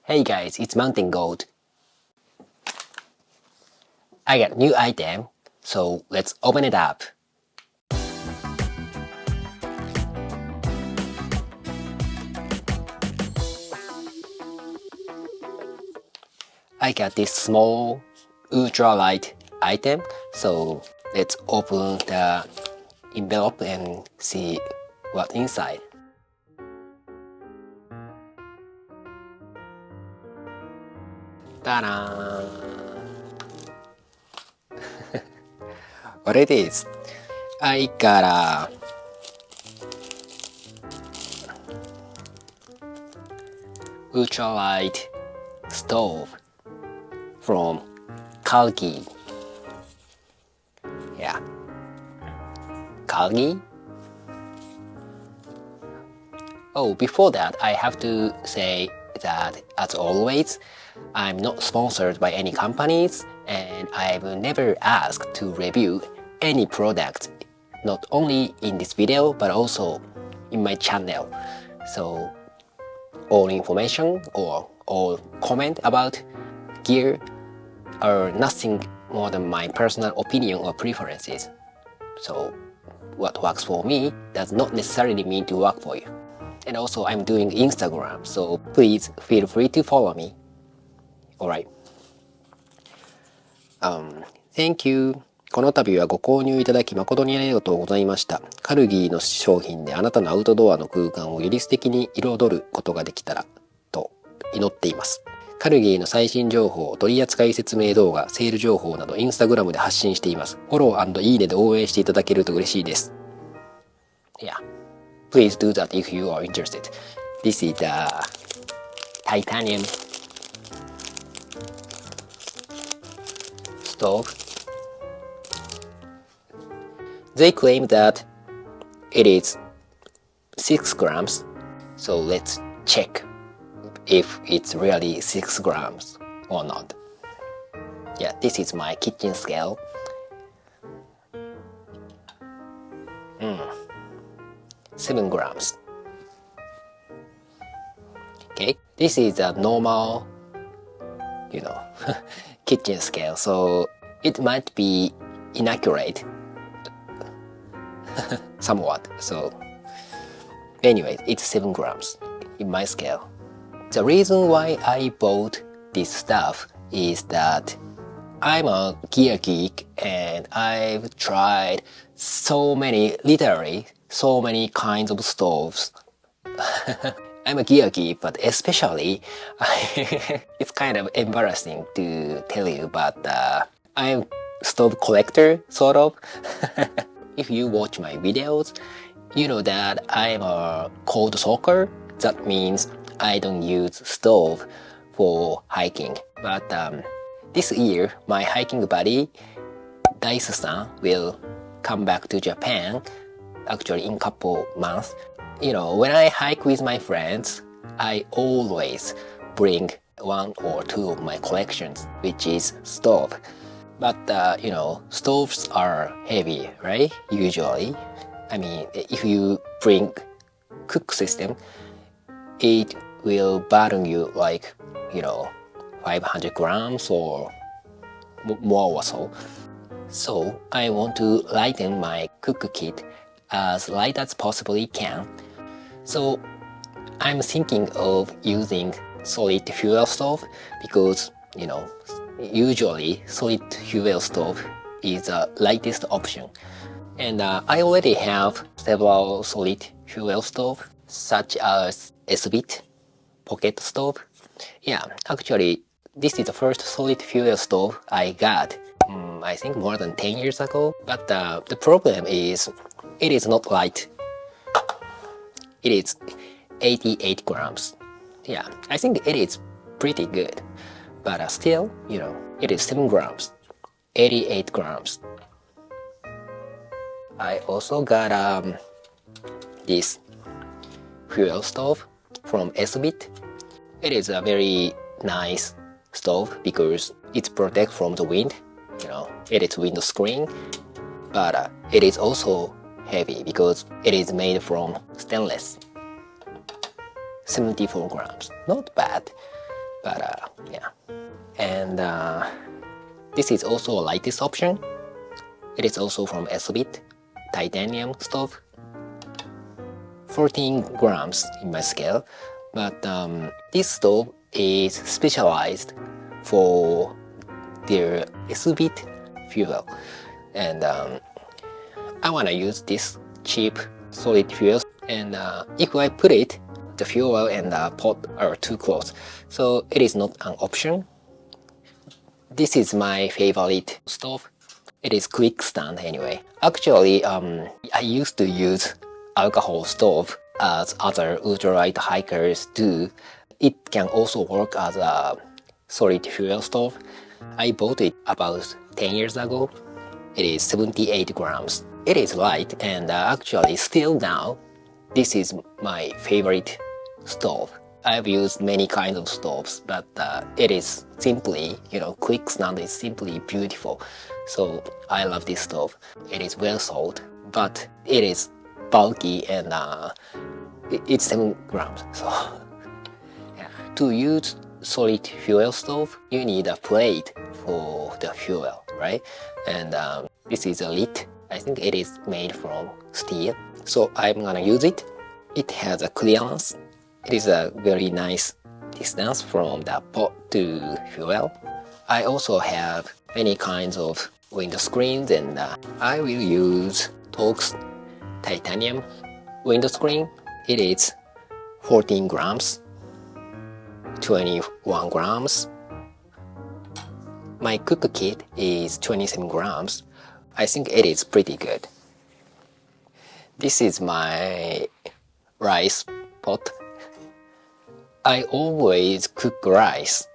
Hey guys, it's Mountain Gold. I got a new item, so let's open it up. I got this small ultralight item, so let's open the envelope and see what's inside. Ta-da! What it is? I got a Ultralight stove from Kalugii. Yeah, Kalugii. Oh, before that, I have to say that, as always, I'm not sponsored by any companies, and I've never asked to review any product, not only in this video, but also in my channel. So, all information or all comment about gear are nothing more than my personal opinion or preferences. So, what works for me does not necessarily mean to work for you. And also, I'm doing Instagram, so please feel free to follow me. Alright. Thank you. この度はご購入いただき誠にありがとうございました。カルギーの商品であなたのアウトドアの空間をより素敵に彩ることができたらと祈っています。カルギーの最新情報、取扱説明動画、セール情報などインスタグラムで発信しています。フォロー&いいねで応援していただけると嬉しいです。Yeah. Please do that if you are interested. This is the titanium stove. They claim that it is 6 grams, so let's check if it's really 6 grams or not. Yeah, this is my kitchen scale. 7 grams. Okay, this is a normal, kitchen scale, so it might be inaccurate somewhat. So anyway, it's 7 grams in my scale. The reason why I bought this stuff is that I'm a gear geek and I've tried literally so many kinds of stoves. I'm a gear geek, but especially it's kind of embarrassing to tell you, but I'm a stove collector, sort of. If you watch my videos, you know that I'm a cold soaker. That means I don't use stove for hiking. But this year, my hiking buddy, Daisu-san, will come back to Japan, actually in couple months. When I hike with my friends, I always bring 1 or 2 of my collections, which is stove. But, stoves are heavy, right? Usually. I mean, if you bring cook system, it will burden you like, 500 grams or more or so. So, I want to lighten my cook kit as light as possibly can. So, I'm thinking of using solid fuel stove because, usually solid fuel stove is the lightest option. And I already have several solid fuel stove, such as Esbit pocket stove. Yeah, actually, this is the first solid fuel stove I got, I think more than 10 years ago. But the problem is, it is not light. It is 88 grams. Yeah, I think it is pretty good. But still, it is 7 grams. 88 grams. I also got this fuel stove from Esbit. It is a very nice stove because it's protect from the wind. It is window screen. But it is also heavy because it is made from stainless. 74 grams. Not bad. but yeah. And this is also a lightest option. It is also from Esbit titanium stove. 14 grams in my scale, but this stove is specialized for their Esbit fuel, and I want to use this cheap solid fuel, and if I put it, the fuel and the pot are too close, so it is not an option. This is my favorite stove. It is Clickstand anyway. Actually, I used to use alcohol stove as other ultralight hikers do. It can also work as a solid fuel stove. I bought it about 10 years ago. It is 78 grams. It is light, and actually still now, this is my favorite stove. I've used many kinds of stoves, but it is simply, Clickstand is simply beautiful. So I love this stove. It is well sold, but it is bulky, and it's 7 grams. So yeah. To use solid fuel stove, you need a plate for the fuel, right? And this is a lid. I think it is made from steel. So I'm gonna use it. It has a clearance. It is a very nice distance from the pot to fuel. I also have many kinds of window screens, and I will use Torx titanium window screen. It is 14 grams, 21 grams. My cook kit is 27 grams. I think it is pretty good. This is my rice pot. I always cook rice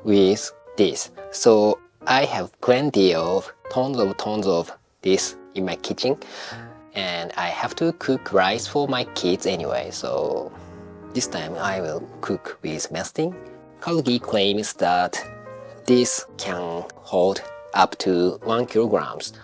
with this, so I have plenty of tons of this in my kitchen, and I have to cook rice for my kids anyway, so this time I will cook with nesting. Kalugii claims that this can hold up to 1 kilograms,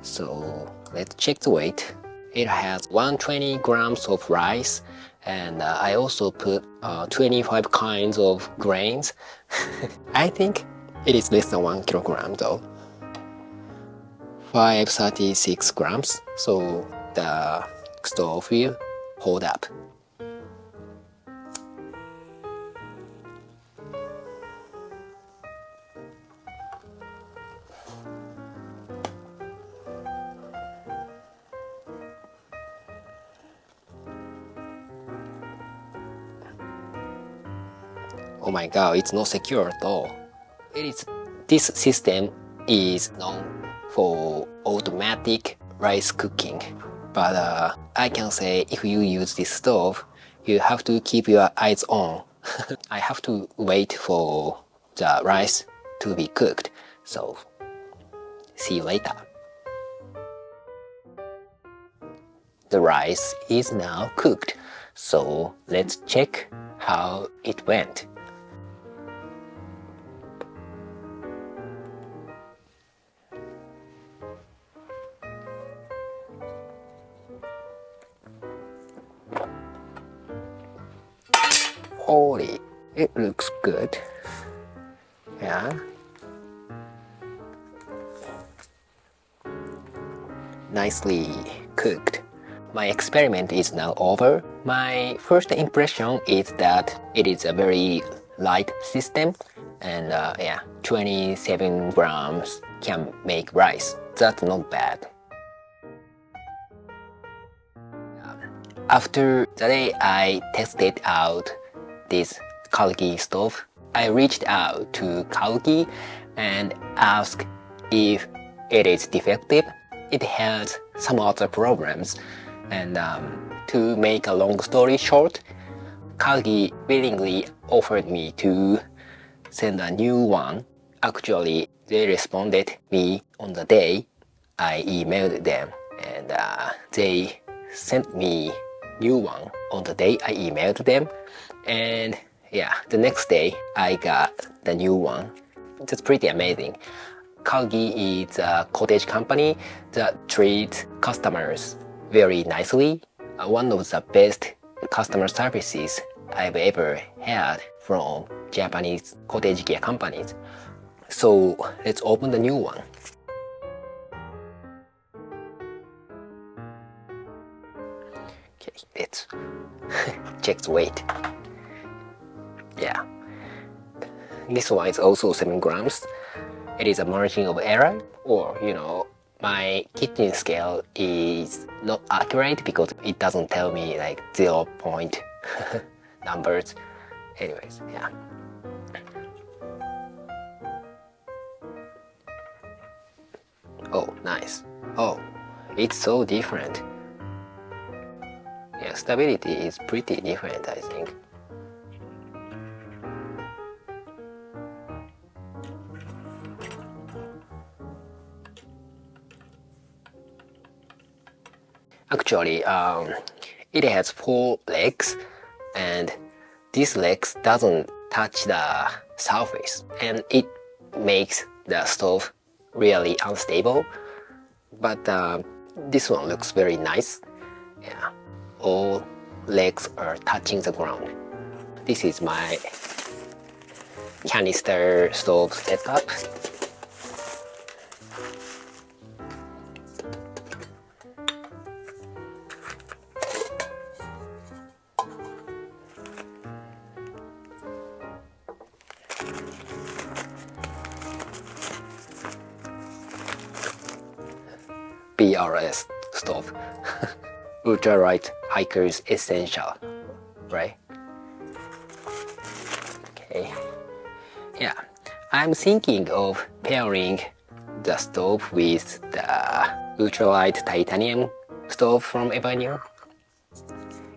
so let's check the weight. It has 120 grams of rice, and I also put 25 kinds of grains. I think it is less than 1 kilogram though. 536 grams, so the stove will hold up. Oh my god, it's not secure at all. This system is known for automatic rice cooking, but I can say if you use this stove, you have to keep your eyes on. I have to wait for the rice to be cooked, so see you later. The rice is now cooked, so let's check how it went. Holy, it looks good. Yeah. Nicely cooked. My experiment is now over. My first impression is that it is a very light system, and 27 grams can make rice. That's not bad. After the day I tested out this Kalugii stove, I reached out to Kalugii and asked if it is defective. It has some other problems, and to make a long story short, Kalugii willingly offered me to send a new one. Actually, they responded me on the day I emailed them, and they sent me new one on the day I emailed them, and the next day I got the new one. That's pretty amazing. Kalugii is a cottage company that treats customers very nicely. One of the best customer services I've ever had. from Japanese cottage gear companies. So let's open the new one. Okay, let's check the weight. Yeah, this one is also 7 grams. It is a margin of error, or my kitchen scale is not accurate because it doesn't tell me like 0 point numbers. Anyways, yeah. Oh, nice. Oh, it's so different. Yeah, stability is pretty different, I think. Actually, it has 4 legs, and these legs doesn't touch the surface, and it makes the stove really unstable. But this one looks very nice. Yeah, all legs are touching the ground. This is my canister stove setup. BRS Stove. Ultralight Hiker's Essential, right? Okay. Yeah, I'm thinking of pairing the stove with the Ultralight Titanium stove from Avenue.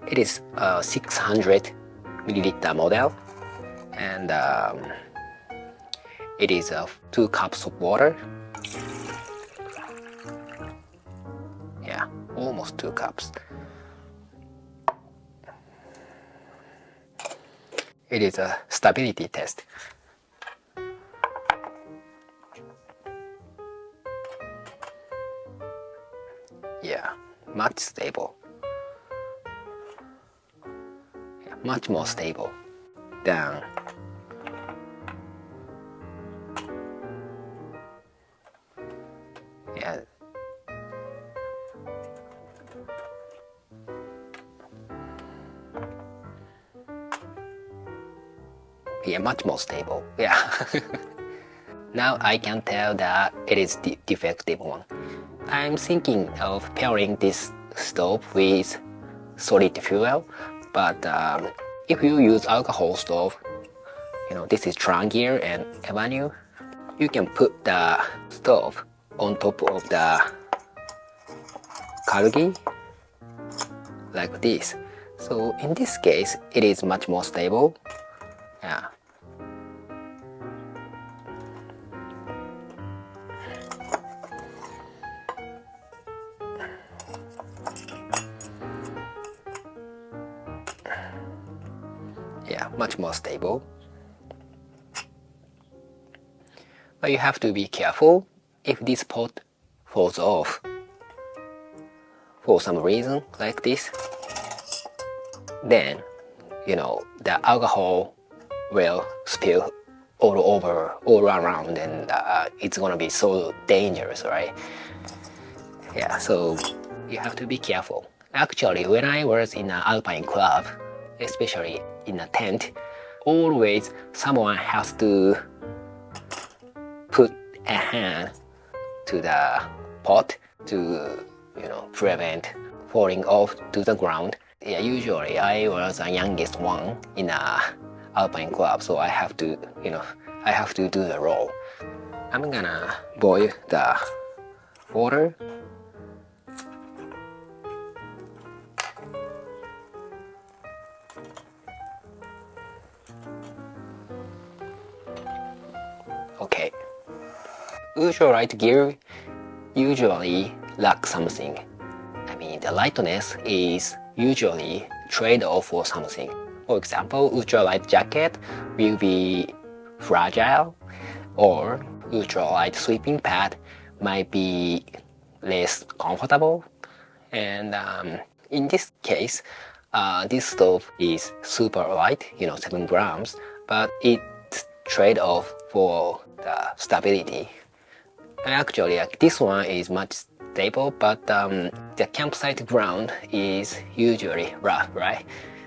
It is a 600 milliliter model, and it is 2 cups of water. Yeah, almost 2 cups. It is a stability test. Yeah, much stable. Yeah, much more stable than yeah. Yeah, much more stable. Yeah. Now I can tell that it is the defective one. I'm thinking of pairing this stove with solid fuel, but if you use alcohol stove, this is Trangia and Avenue, you can put the stove on top of the Kalugii like this. So in this case, it is much more stable. Yeah. Yeah, much more stable. But you have to be careful. If this pot falls off for some reason like this, then the alcohol will spill all around, and it's gonna be so dangerous, right? Yeah, so you have to be careful. Actually, when I was in an alpine club, especially in a tent, always someone has to put a hand to the pot to prevent falling off to the ground. Yeah, usually I was the youngest one in a alpine club, so I have to do the role. I'm gonna boil the water. Okay. Ultralight gear usually lacks something. I mean, the lightness is usually trade-off for something. For example, ultralight jacket will be fragile, or ultralight sweeping pad might be less comfortable. And in this case, this stove is super light, 7 grams, but it's trade-off for the stability. And actually, this one is much stable, but the campsite ground is usually rough, right?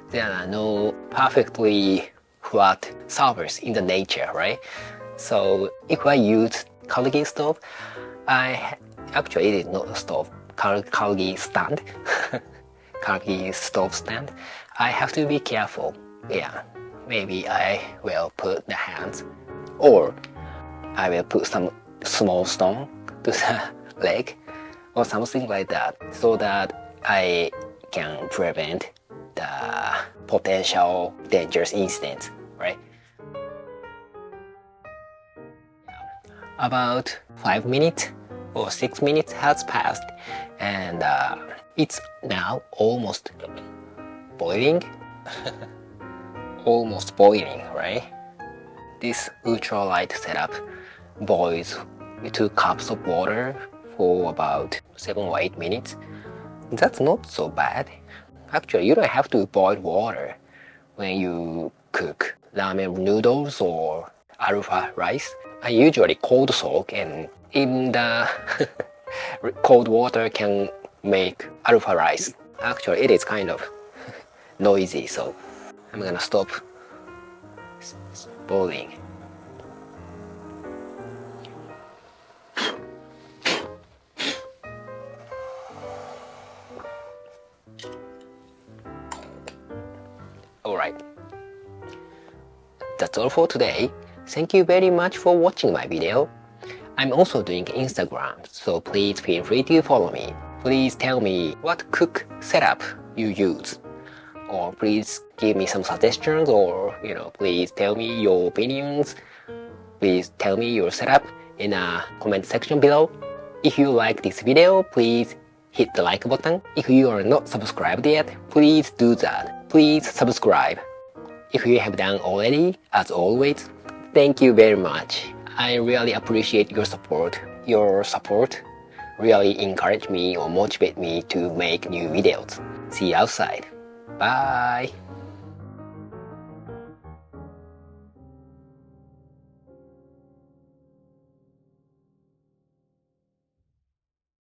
There are no perfectly flat surface in the nature, right? So if I use Kalugii stove, actually it is not a stove, Kalugii stand, Kalugii stove stand. I have to be careful. Yeah, maybe I will put the hands, or I will put some small stone to the leg, or something like that, so that I can prevent the potential dangerous incidents, right? About 5 minutes or 6 minutes has passed, and it's now almost boiling. Almost boiling, right? This ultralight setup boils 2 cups of water for about 7 or 8 minutes. That's not so bad. Actually, you don't have to boil water when you cook ramen noodles or alpha rice. I usually cold soak, and even the cold water can make alpha rice. Actually, it is kind of noisy, so I'm gonna stop boiling. Alright, that's all for today. Thank you very much for watching my video. I'm also doing Instagram, so please feel free to follow me. Please tell me what cook setup you use, or please give me some suggestions, or please tell me your opinions. Please tell me your setup in a comment section below. If you like this video, please hit the like button. If you are not subscribed yet, please do that. Please subscribe. If you have done already, as always, thank you very much. I really appreciate your support. Your support really encourage me or motivate me to make new videos. See you outside. Bye.